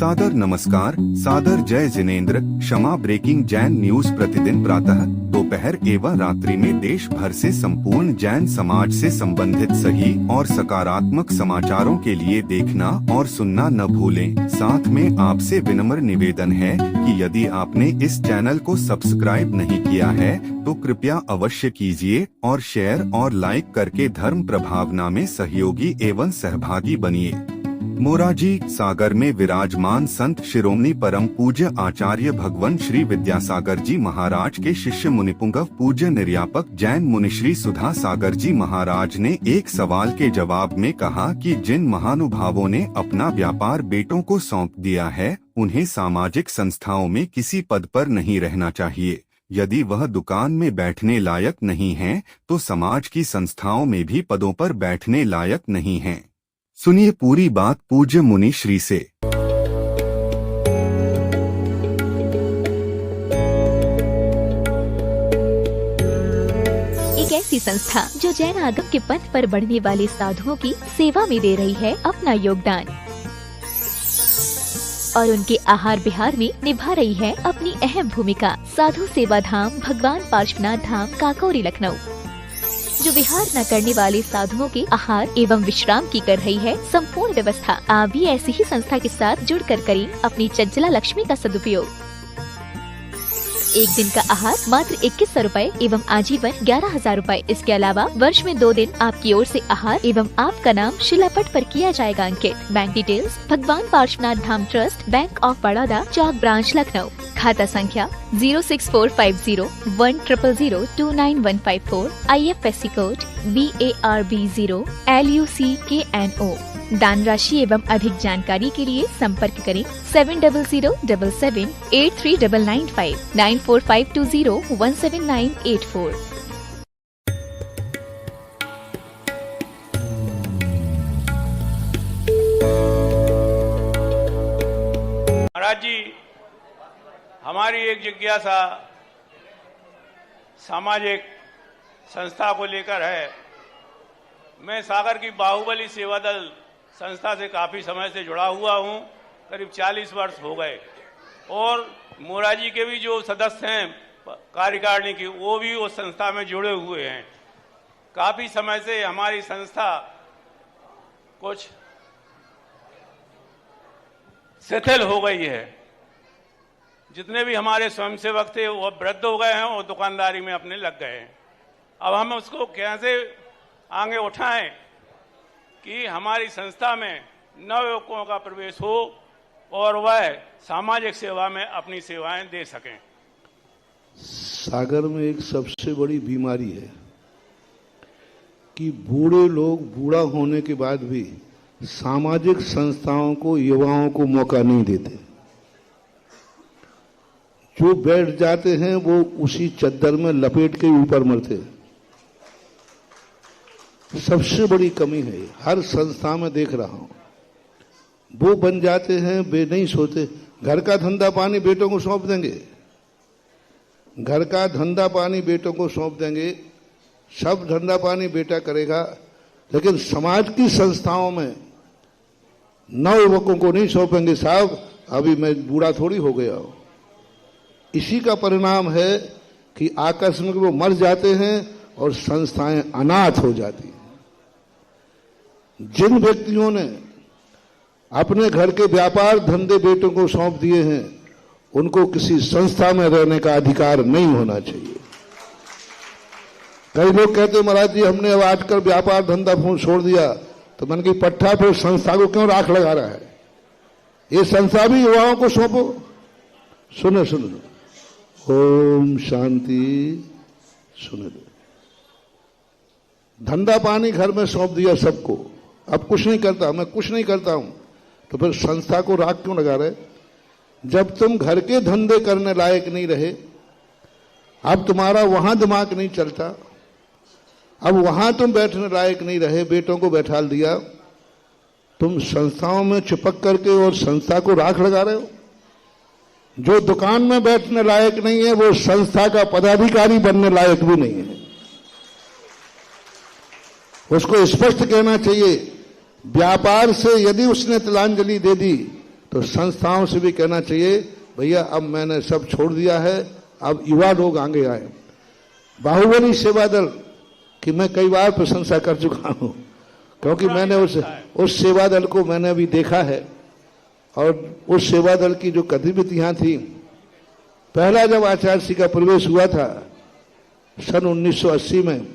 सादर नमस्कार, सादर जय जिनेंद्र। क्षमा ब्रेकिंग जैन न्यूज प्रतिदिन प्रातः, दोपहर एवं रात्रि में देश भर से संपूर्ण जैन समाज से संबंधित सही और सकारात्मक समाचारों के लिए देखना और सुनना न भूलें। साथ में आपसे विनम्र निवेदन है कि यदि आपने इस चैनल को सब्सक्राइब नहीं किया है तो कृपया अवश्य कीजिए और शेयर और लाइक करके धर्म प्रभावना में सहयोगी एवं सहभागी बनिए। मोराजी सागर में विराजमान संत शिरोमणि परम पूज्य आचार्य भगवान श्री विद्यासागर जी महाराज के शिष्य मुनिपुंगव पूज्य निर्यापक जैन मुनिश्री सुधा सागर जी महाराज ने एक सवाल के जवाब में कहा कि जिन महानुभावों ने अपना व्यापार बेटों को सौंप दिया है, उन्हें सामाजिक संस्थाओं में किसी पद पर नहीं रहना चाहिए। यदि वह दुकान में बैठने लायक नहीं है, तो समाज की संस्थाओं में भी पदों पर बैठने लायक नहीं हैं। सुनिए पूरी बात पूज्य मुनि श्री से। एक ऐसी संस्था जो जैन आगम के पथ पर बढ़ने वाले साधुओं की सेवा में दे रही है अपना योगदान और उनके आहार विहार में निभा रही है अपनी अहम भूमिका। साधु सेवा धाम भगवान पार्श्वनाथ धाम काकोरी लखनऊ जो विहार न करने वाले साधुओं के आहार एवं विश्राम की कर रही है संपूर्ण व्यवस्था। आप भी ऐसी ही संस्था के साथ जुड़कर करें अपनी चंचला लक्ष्मी का सदुपयोग। एक दिन का आहार मात्र 2100 रूपए एवं आजीवन 11,000 रूपए। इसके अलावा वर्ष में 2 दिन आपकी ओर से आहार एवं आपका नाम शिलापट पर किया जाएगा अंकित। Bank details Bhagwan Parshvanath Dham trust, bank of Baroda, Chowk branch Lucknow. खाता संख्या 064501000299154। IFSC code BARB0 LUCKNO। दान राशि एवं अधिक जानकारी के लिए संपर्क करें 7007783995 9452017984। महाराज जी, हमारी एक जिज्ञासा सामाजिक संस्था को लेकर है। मैं सागर की बाहुबली सेवा दल संस्था से काफी समय से जुड़ा हुआ हूं, करीब 40 वर्ष हो गए। और मोराजी के भी जो सदस्य हैं कार्यकारिणी की, वो भी उस संस्था में जुड़े हुए हैं। काफी समय से हमारी संस्था कुछ शिथिल हो गई है। जितने भी हमारे स्वयंसेवक थे वो वृद्ध हो गए हैं और दुकानदारी में अपने लग गए हैं। अब हम उसको कैसे आगे उठाएं कि हमारी संस्था में नवयुवकों का प्रवेश हो और वह सामाजिक सेवा में अपनी सेवाएं दे सकें। सागर में एक सबसे बड़ी बीमारी है कि बूढ़े लोग बूढ़ा होने के बाद भी सामाजिक संस्थाओं को, युवाओं को मौका नहीं देते। जो बैठ जाते हैं वो उसी चद्दर में लपेट के ऊपर मरते हैं। सबसे बड़ी कमी है, हर संस्था में देख रहा हूं। वो बन जाते हैं, वे नहीं सोते। घर का धंधा पानी बेटों को सौंप देंगे, घर का धंधा पानी बेटों को सौंप देंगे, सब धंधा पानी बेटा करेगा, लेकिन समाज की संस्थाओं में नवयुवकों को नहीं सौंपेंगे। साहब अभी मैं बूढ़ा थोड़ी हो गया हूं। इसी का परिणाम है कि आकस्मिक वो मर जाते हैं और संस्थाएं अनाथ हो जाती हैं। जिन व्यक्तियों ने अपने घर के व्यापार धंधे बेटों को सौंप दिए हैं, उनको किसी संस्था में रहने का अधिकार नहीं होना चाहिए। कई लोग कहते महाराज जी हमने अब आजकल व्यापार धंधा छोड़ दिया, तो मन की पट्टा पे संस्था को क्यों राख लगा रहा है? ये संस्था भी युवाओं को सौंपो। सुनो सुनो, ओम शांति। सुनो, धंधा पानी घर में सौंप दिया सबको, अब कुछ नहीं करता, मैं कुछ नहीं करता हूं, तो फिर संस्था को राख क्यों लगा रहे? जब तुम घर के धंधे करने लायक नहीं रहे, अब तुम्हारा वहां दिमाग नहीं चलता, अब वहां तुम बैठने लायक नहीं रहे, बेटों को बैठाल दिया, तुम संस्थाओं में चिपक करके और संस्था को राख लगा रहे हो। जो दुकान में बैठने लायक नहीं है वो संस्था का पदाधिकारी बनने लायक भी नहीं है। उसको स्पष्ट कहना चाहिए। व्यापार से यदि उसने तिलांजलि दे दी तो संस्थाओं से भी कहना चाहिए भैया अब मैंने सब छोड़ दिया है, अब युवा लोग आगे आए। बाहुबली सेवा दल की मैं कई बार प्रशंसा कर चुका हूं, क्योंकि मैंने उस सेवा दल को मैंने अभी देखा है और उस सेवा दल की जो गतिविधियां थी, पहला जब आचार्य श्री का प्रवेश हुआ था सन 1980 में,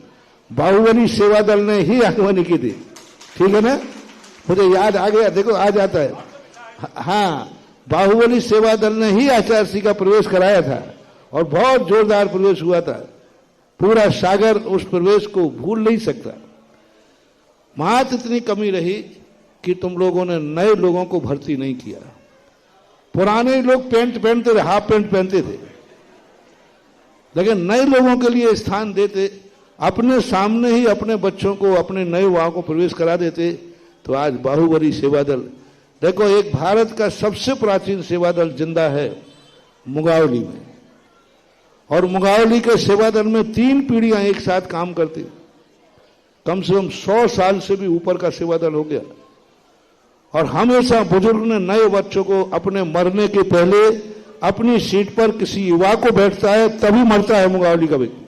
बाहुबली सेवा दल ने ही आगमनी की थी। ठीक है ना, मुझे याद आ गया, देखो आ जाता है। हाँ, बाहुबली सेवा दल ने ही आचार्य श्री का प्रवेश कराया था और बहुत जोरदार प्रवेश हुआ था। पूरा सागर उस प्रवेश को भूल नहीं सकता। मात्र इतनी कमी रही कि तुम लोगों ने नए लोगों को भर्ती नहीं किया। पुराने लोग पैंट पहनते थे, हाफ पैंट पहनते थे, लेकिन नए लोगों के लिए स्थान देते, अपने सामने ही अपने बच्चों को, अपने नए युवाओं को प्रवेश करा देते। तो आज बाहुबली सेवा दल, देखो एक भारत का सबसे प्राचीन सेवा दल जिंदा है मुगावली में, और मुगावली के सेवा दल में 3 पीढ़ियां एक साथ काम करती। कम से कम 100 साल से भी ऊपर का सेवा दल हो गया। और हमेशा बुजुर्ग ने नए बच्चों को अपने मरने के पहले अपनी सीट पर किसी युवा को बैठता है, तभी मरता है मुगावली का व्यक्ति।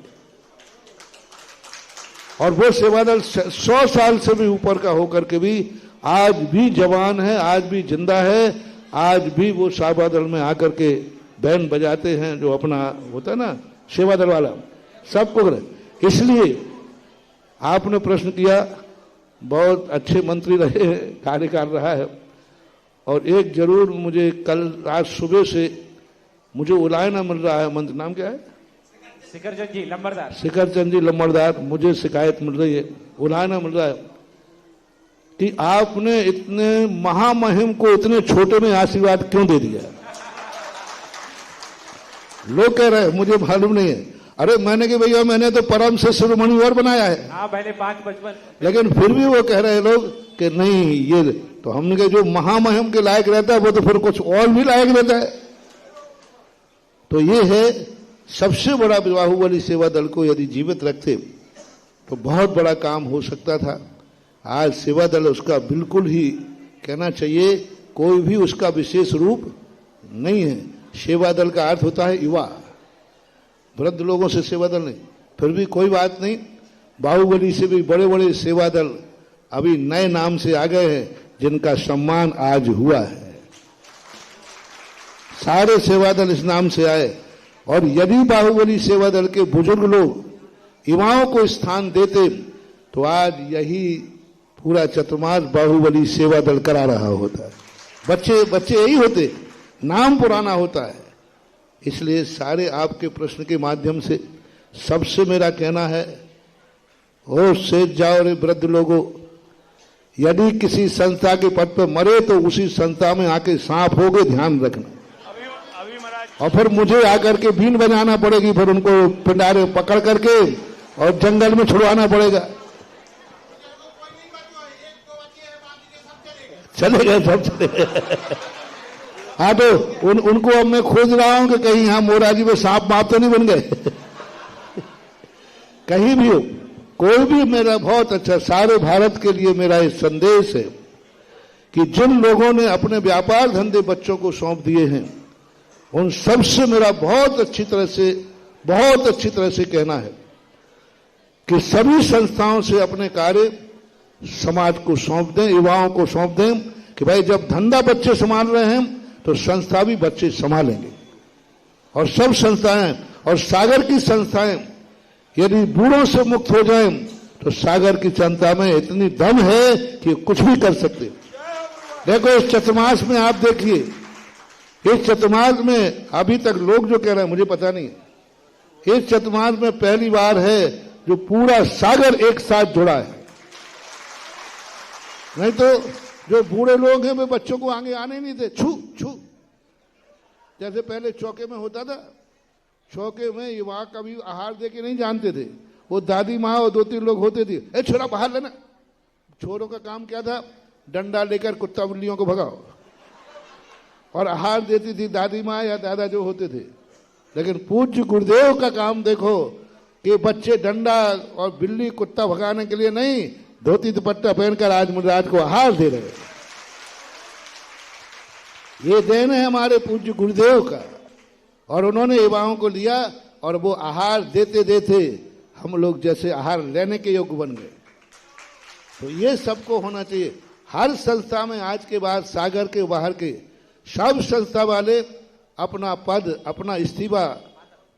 और वो सेवा दल 100 साल से भी ऊपर का होकर के भी आज भी जवान है, आज भी जिंदा है। आज भी वो सेवा दल में आकर के बैंड बजाते हैं, जो अपना होता है ना सेवा दल वाला, सबको करे। इसलिए आपने प्रश्न किया, बहुत अच्छे मंत्री रहे, कार्यकाल रहा है। और एक जरूर मुझे कल आज सुबह से मुझे उलायना मिल रहा है, मंत्री नाम क्या है, शिखरचंद जी लंबरदार, शिखरचंद जी लंबरदार, मुझे शिकायत मिल रही है, उलायना मिल रहा है कि आपने इतने महामहिम को इतने छोटे में आशीर्वाद क्यों दे दिया। लोग कह रहे हैं, मुझे मालूम नहीं है। अरे मैंने कि भैया मैंने तो परम से शिरोमणि और बनाया है। हाँ पहले 5-55, लेकिन फिर भी वो कह रहे लोग कि नहीं ये तो हमने कहा जो महामहिम के लायक रहता है वो तो फिर कुछ और भी लायक रहता है। तो ये है सबसे बड़ा, बाहुबली सेवा दल को यदि जीवित रखते तो बहुत बड़ा काम हो सकता था। आज सेवा दल उसका बिल्कुल ही कहना चाहिए कोई भी उसका विशेष रूप नहीं है। सेवा दल का अर्थ होता है युवा, वृद्ध लोगों से सेवा दल नहीं। फिर भी कोई बात नहीं, बाहुबली से भी बड़े बड़े सेवा दल अभी नए नाम से आ गए हैं जिनका सम्मान आज हुआ है। सारे सेवा दल इस नाम से आए। और यदि बाहुबली सेवा दल के बुजुर्ग लोग युवाओं को स्थान देते तो आज यही पूरा चतुर्मास बाहुबली सेवा दल करा रहा होता है। बच्चे यही होते, नाम पुराना होता है। इसलिए सारे आपके प्रश्न के माध्यम से सबसे मेरा कहना है, होश से जाओ रे वृद्ध लोगों, यदि किसी संस्था के पद पर मरे तो उसी संस्था में आके सांप होगे, ध्यान रखना। और फिर मुझे आकर के बीन बजाना पड़ेगी, फिर उनको पिंडारे पकड़ करके और जंगल में छुड़वाना पड़ेगा। चलेगा, सब चलेगा। हाँ तो उनको अब मैं खोज रहा हूं कि कहीं यहां मोराजी में सांप माप तो नहीं बन गए। कहीं भी हो, कोई भी, मेरा बहुत अच्छा, सारे भारत के लिए मेरा ये संदेश है कि जिन लोगों ने अपने व्यापार धंधे बच्चों को सौंप दिए हैं उन सबसे मेरा बहुत अच्छी तरह से कहना है कि सभी संस्थाओं से अपने कार्य समाज को सौंप दें, युवाओं को सौंप दें कि भाई जब धंधा बच्चे संभाल रहे हैं तो संस्था भी बच्चे संभालेंगे। और सब संस्थाएं और सागर की संस्थाएं यदि बूढ़ों से मुक्त हो जाएं तो सागर की जनता में इतनी दम है कि कुछ भी कर सकते। देखो इस चतुर्मास में आप देखिए, इस चतुर्मास में अभी तक लोग जो कह रहे हैं मुझे पता नहीं, इस चतुर्मास में पहली बार है जो पूरा सागर एक साथ जुड़ा है। नहीं तो जो बूढ़े लोग हैं वे बच्चों को आगे आने नहीं देते, छू जैसे पहले चौके में होता था। चौके में युवा कभी आहार दे के नहीं जानते थे, वो दादी माँ और 2-3 लोग होते थे, ए छोरा बाहर लेना। छोरों का काम क्या था, डंडा लेकर कुत्ता बिल्लियों को भगाओ, और आहार देती थी दादी माँ या दादा जो होते थे। लेकिन पूज्य गुरुदेव का काम देखो कि बच्चे डंडा और बिल्ली कुत्ता भगाने के लिए नहीं, धोती दुपट्टा पहनकर आज मुराद को आहार दे रहे। ये देन है हमारे पूज्य गुरुदेव का, और उन्होंने युवाओं को लिया और वो आहार देते देते हम लोग जैसे आहार लेने के योग्य बन गए। तो ये सबको होना चाहिए। हर संस्था में आज के बाद सागर के बाहर के सब संस्था वाले अपना पद, अपना इस्तीफा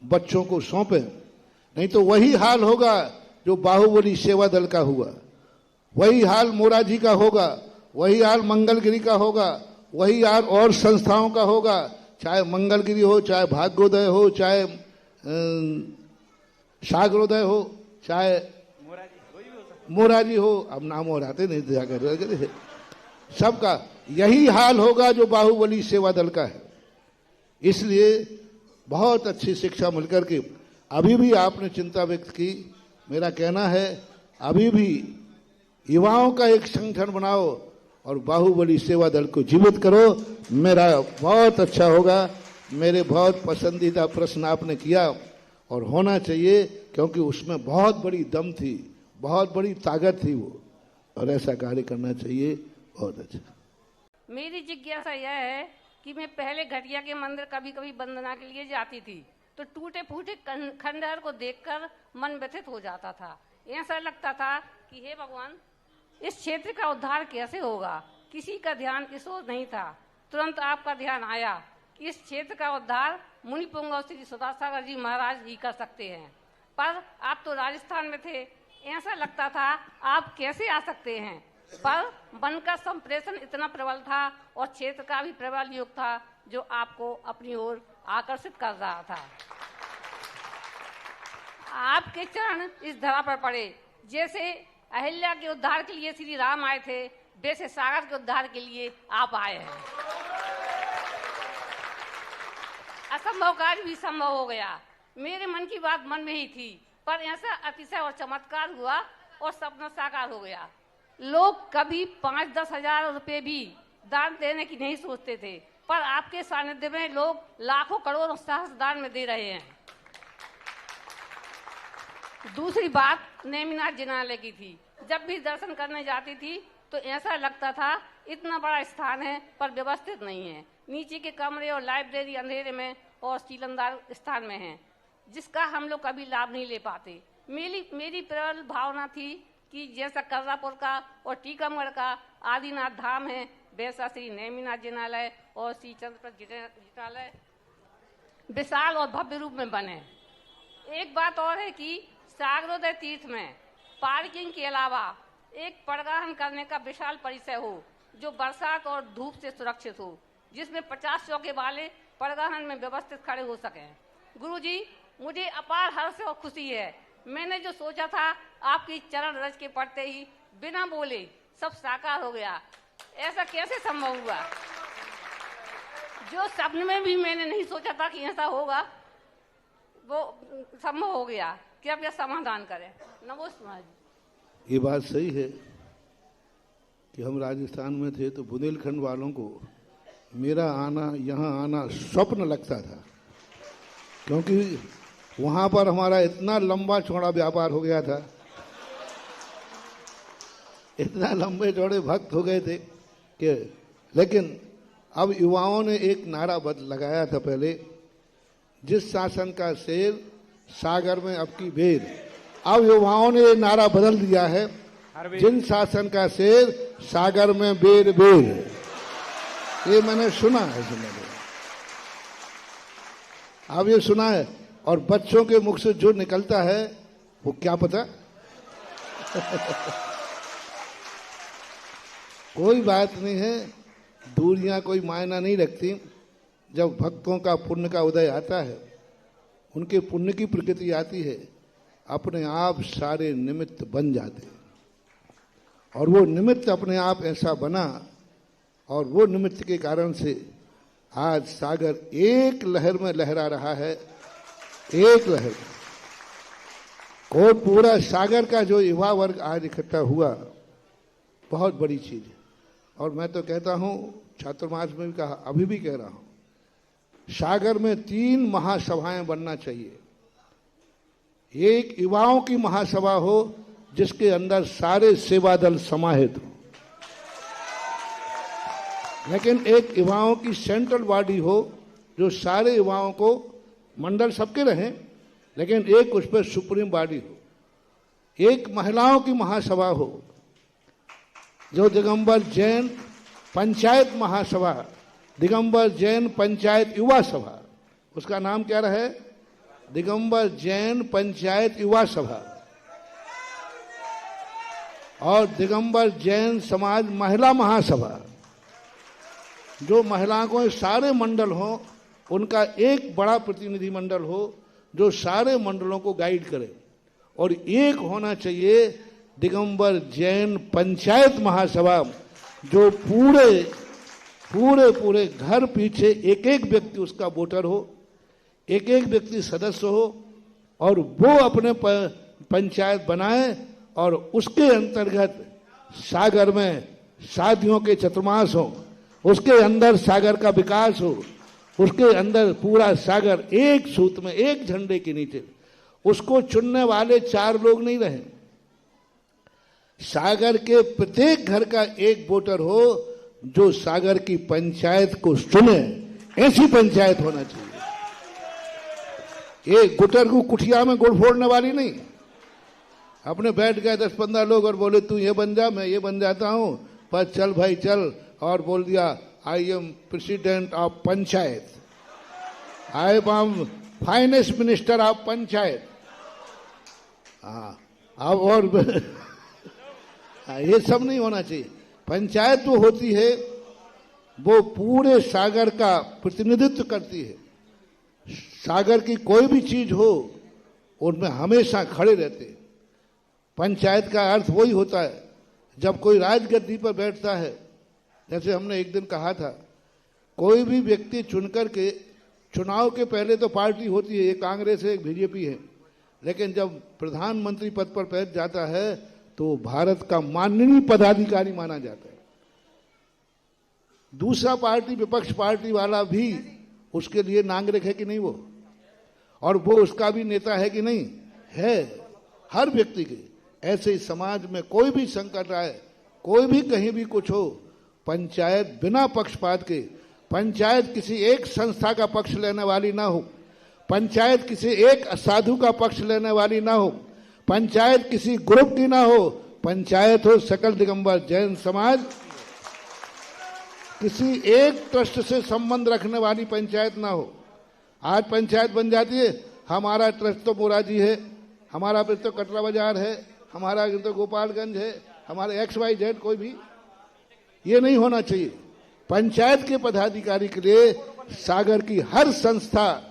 बच्चों को सौंपें, नहीं तो वही हाल होगा जो बाहुबली सेवा दल का हुआ, वही हाल मोराजी का होगा, वही हाल मंगलगिरी का होगा, वही हाल और संस्थाओं का होगा, चाहे मंगलगिरी हो, चाहे भाग्योदय हो, चाहे सागरोदय हो, चाहे मोराजी हो, अब नाम और आते नहीं जाकर सबका यही हाल होगा जो बाहुबली सेवा दल का है। इसलिए बहुत अच्छी शिक्षा मिलकर के अभी भी आपने चिंता व्यक्त की। मेरा कहना है अभी भी युवाओं का एक संगठन बनाओ और बाहुबली सेवा दल को जीवित करो, मेरा बहुत अच्छा होगा। मेरे बहुत पसंदीदा प्रश्न आपने किया और होना चाहिए, क्योंकि उसमें बहुत बड़ी दम थी, बहुत बड़ी ताकत थी वो, और ऐसा कार्य करना चाहिए। बहुत अच्छा। मेरी जिज्ञासा यह है कि मैं पहले घटिया के मंदिर कभी कभी वंदना के लिए जाती थी तो टूटे फूटे खंडहर को देखकर मन व्यथित हो जाता था। ऐसा लगता था कि हे भगवान, इस क्षेत्र का उद्धार कैसे होगा। किसी का ध्यान इस ओर नहीं था। तुरंत आपका ध्यान आया कि इस क्षेत्र का उद्धार मुनि पुंगव श्री सुधासागर जी महाराज ही कर सकते हैं। पर आप तो राजस्थान में थे, ऐसा लगता था आप कैसे आ सकते हैं। पर मन का संप्रेषण इतना प्रबल था और क्षेत्र का भी प्रबल योग था जो आपको अपनी ओर आकर्षित कर रहा था। आपके चरण इस धरा पर पड़े। जैसे अहिल्या के उद्धार के लिए श्री राम आए थे, वैसे सागर के उद्धार के लिए आप आए हैं। असंभव कार्य भी संभव हो गया। मेरे मन की बात मन में ही थी, पर ऐसा अतिशय और चमत्कार हुआ और सपना साकार हो गया। लोग कभी 5-10 हजार रुपए भी दान देने की नहीं सोचते थे, पर आपके सानिध्य में लोग लाखों करोड़ों सहस्त्र दान में दे रहे हैं। दूसरी बात नेमिनाथ जिनालय की थी। जब भी दर्शन करने जाती थी तो ऐसा लगता था इतना बड़ा स्थान है पर व्यवस्थित नहीं है। नीचे के कमरे और लाइब्रेरी अंधेरे में और सीलमदार स्थान में है, जिसका हम लोग कभी लाभ नहीं ले पाते। मेरी प्रबल भावना थी कि जैसा कर्रापुर का और टीकमगढ़ का आदिनाथ धाम है, वैसा श्री नेमिनाथ जिनालय और श्री चंद्रप्रद जिनालय विशाल और भव्य रूप में बने। एक बात और है कि सागरोदय तीर्थ में पार्किंग के अलावा एक परिवहन करने का विशाल परिसर हो जो बरसात और धूप से सुरक्षित हो, जिसमें 50 चौके वाले परिवहन में व्यवस्थित खड़े हो सकें। गुरुजी, मुझे अपार हर्ष और खुशी है। मैंने जो सोचा था आपकी चरण रज के पड़ते ही बिना बोले सब साकार हो गया। ऐसा कैसे संभव हुआ? जो सपने में भी मैंने नहीं सोचा था कि ऐसा होगा, वो संभव हो गया। कृपया समाधान करें। नमस्कार जी। ये बात सही है कि हम राजस्थान में थे तो बुंदेलखंड वालों को मेरा आना, यहाँ आना स्वप्न लगता था, क्योंकि वहां पर हमारा इतना लंबा चौड़ा व्यापार हो गया था, इतना लंबे चौड़े भक्त हो गए थे कि, लेकिन अब युवाओं ने एक नारा लगाया था पहले, जिस शासन का शेर सागर में अब की बेर। अब युवाओं ने ये नारा बदल दिया है, जिन शासन का शेर सागर में बेर बेर। ये मैंने सुना है, अब ये सुना है, और बच्चों के मुख से जो निकलता है वो क्या पता। कोई बात नहीं है, दूरियां कोई मायना नहीं रखती। जब भक्तों का पुण्य का उदय आता है, उनके पुण्य की प्रकृति आती है, अपने आप सारे निमित्त बन जाते हैं। और वो निमित्त अपने आप ऐसा बना, और वो निमित्त के कारण से आज सागर एक लहर में लहरा रहा है। एक लहर को पूरा सागर का जो युवा वर्ग आज इकट्ठा हुआ, बहुत बड़ी चीज है। और मैं तो कहता हूं, छात्रमास में भी कहा, अभी भी कह रहा हूं, सागर में 3 महासभाएं बनना चाहिए। एक युवाओं की महासभा हो जिसके अंदर सारे सेवा दल समाहित हो, लेकिन एक युवाओं की सेंट्रल बॉडी हो जो सारे युवाओं को, मंडल सबके रहें, लेकिन एक उस पर सुप्रीम बॉडी हो, एक महिलाओं की महासभा हो, जो दिगंबर जैन पंचायत महासभा, दिगंबर जैन पंचायत युवा सभा, उसका नाम क्या रहे? दिगंबर जैन पंचायत युवा सभा, और दिगंबर जैन समाज महिला महासभा, जो महिलाओं को सारे मंडल हो, उनका एक बड़ा प्रतिनिधि मंडल हो जो सारे मंडलों को गाइड करे। और एक होना चाहिए दिगंबर जैन पंचायत महासभा, जो पूरे पूरे पूरे घर पीछे एक एक व्यक्ति उसका वोटर हो, एक एक व्यक्ति सदस्य हो, और वो अपने पंचायत बनाए और उसके अंतर्गत सागर में शादियों के चतुर्मास हो, उसके अंदर सागर का विकास हो, उसके अंदर पूरा सागर एक सूत्र में, एक झंडे के नीचे। उसको चुनने वाले 4 लोग नहीं रहे, सागर के प्रत्येक घर का एक वोटर हो जो सागर की पंचायत को चुने। ऐसी पंचायत होना चाहिए। ये गुटर को कुठिया में गुड़ फोड़ने वाली नहीं। अपने बैठ गए 10-15 लोग और बोले तू ये बन जा, मैं ये बन जाता हूं, पर चल भाई चल, और बोल दिया I am president of panchayat, I am finance minister of panchayat. हाँ, अब और ये सब नहीं होना चाहिए। पंचायत जो होती है वो पूरे सागर का प्रतिनिधित्व करती है। सागर की कोई भी चीज हो उनमें हमेशा खड़े रहते हैं। पंचायत का अर्थ वही होता है, जब कोई राजगद्दी पर बैठता है, जैसे हमने एक दिन कहा था, कोई भी व्यक्ति चुनकर के, चुनाव के पहले तो पार्टी होती है, एक कांग्रेस है, एक बीजेपी है, लेकिन जब प्रधानमंत्री पद पर बैठ जाता है तो भारत का माननीय पदाधिकारी माना जाता है। दूसरा पार्टी, विपक्ष पार्टी वाला भी उसके लिए नागरिक है कि नहीं वो, और वो उसका भी नेता है कि नहीं है, हर व्यक्ति के। ऐसे ही समाज में कोई भी संकट आए, कोई भी कहीं भी कुछ हो, पंचायत बिना पक्षपात के, पंचायत किसी एक संस्था का पक्ष लेने वाली ना हो, पंचायत किसी एक साधु का पक्ष लेने वाली ना हो, पंचायत किसी ग्रुप की ना हो, पंचायत हो सकल दिगंबर जैन समाज, किसी एक ट्रस्ट से संबंध रखने वाली पंचायत ना हो। आज पंचायत बन जाती है, हमारा ट्रस्ट तो मोराजी है, हमारा फिर तो कटरा बाजार है, हमारा तो गोपालगंज है, हमारा XYZ कोई भी, ये नहीं होना चाहिए। पंचायत के पदाधिकारी के लिए सागर की हर संस्था,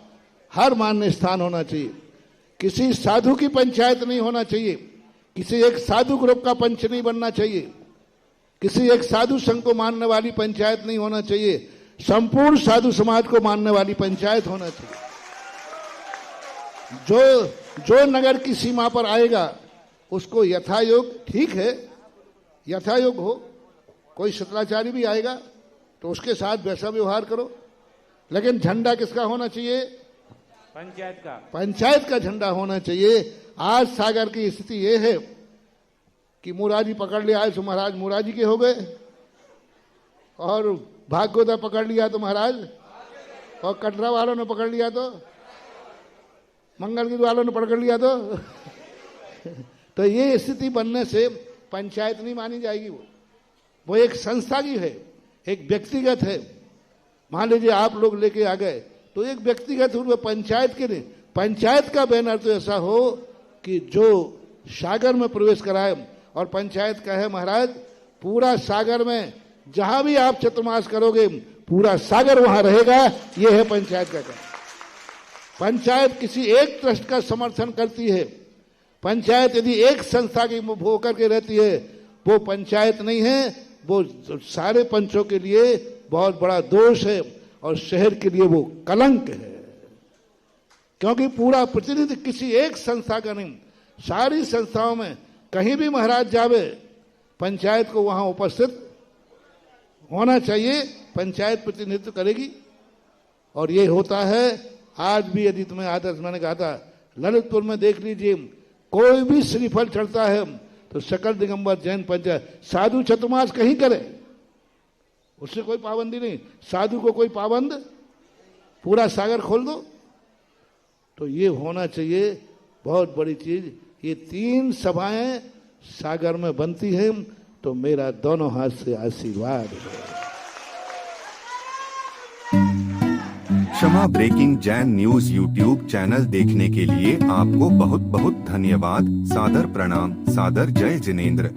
हर मान्य स्थान होना चाहिए। किसी साधु की पंचायत नहीं होना चाहिए, किसी एक साधु ग्रुप का पंच नहीं बनना चाहिए, किसी एक साधु संघ को मानने वाली पंचायत नहीं होना चाहिए, संपूर्ण साधु समाज को मानने वाली पंचायत होना चाहिए। जो नगर की सीमा पर आएगा उसको यथायोग, ठीक है यथायोग हो, कोई शतराचारी भी आएगा तो उसके साथ वैसा व्यवहार करो, लेकिन झंडा किसका होना चाहिए? पंचायत का झंडा होना चाहिए। आज सागर की स्थिति ये है कि मुराजी पकड़ लिया है तो महाराज मुराजी के हो गए, और भाग्योदय पकड़ लिया तो महाराज, और कटरा वालों ने पकड़ लिया तो, मंगलगिरी वालों ने पकड़ लिया तो ये स्थिति बनने से पंचायत नहीं मानी जाएगी। वो एक संस्था की है, एक व्यक्तिगत है। मान लीजिए आप लोग लेके आ गए तो एक व्यक्तिगत रूप में पंचायत के नहीं, पंचायत का बैनर तो ऐसा हो कि जो सागर में प्रवेश कराए, और पंचायत का है महाराज पूरा सागर में जहां भी आप चतुर्मास करोगे पूरा सागर वहां रहेगा। ये है पंचायत का काम। पंचायत किसी एक ट्रस्ट का समर्थन करती है, पंचायत यदि एक संस्था की होकर के रहती है वो पंचायत नहीं है, वो सारे पंचों के लिए बहुत बड़ा दोष है और शहर के लिए वो कलंक है, क्योंकि पूरा प्रतिनिधि किसी एक संस्था का नहीं, सारी संस्थाओं में कहीं भी महाराज जावे पंचायत को वहां उपस्थित होना चाहिए, पंचायत प्रतिनिधित्व करेगी। और ये होता है आज भी। यदि तुम्हें आदर्श, मैंने कहा था ललितपुर में देख लीजिए, कोई भी श्रीफल चढ़ता है तो सकल दिगंबर जैन पंचायत, साधु चतुर्मास कहीं करे, उससे कोई पाबंदी नहीं। साधु को कोई पाबंद, पूरा सागर खोल दो। तो ये होना चाहिए बहुत बड़ी चीज। ये 3 सभाएं सागर में बनती हैं तो मेरा दोनों हाथ से आशीर्वाद है। क्षमा breaking Jain news YouTube channel देखने के लिए आपको बहुत बहुत धन्यवाद। सादर प्रणाम। सादर जय जिनेंद्र।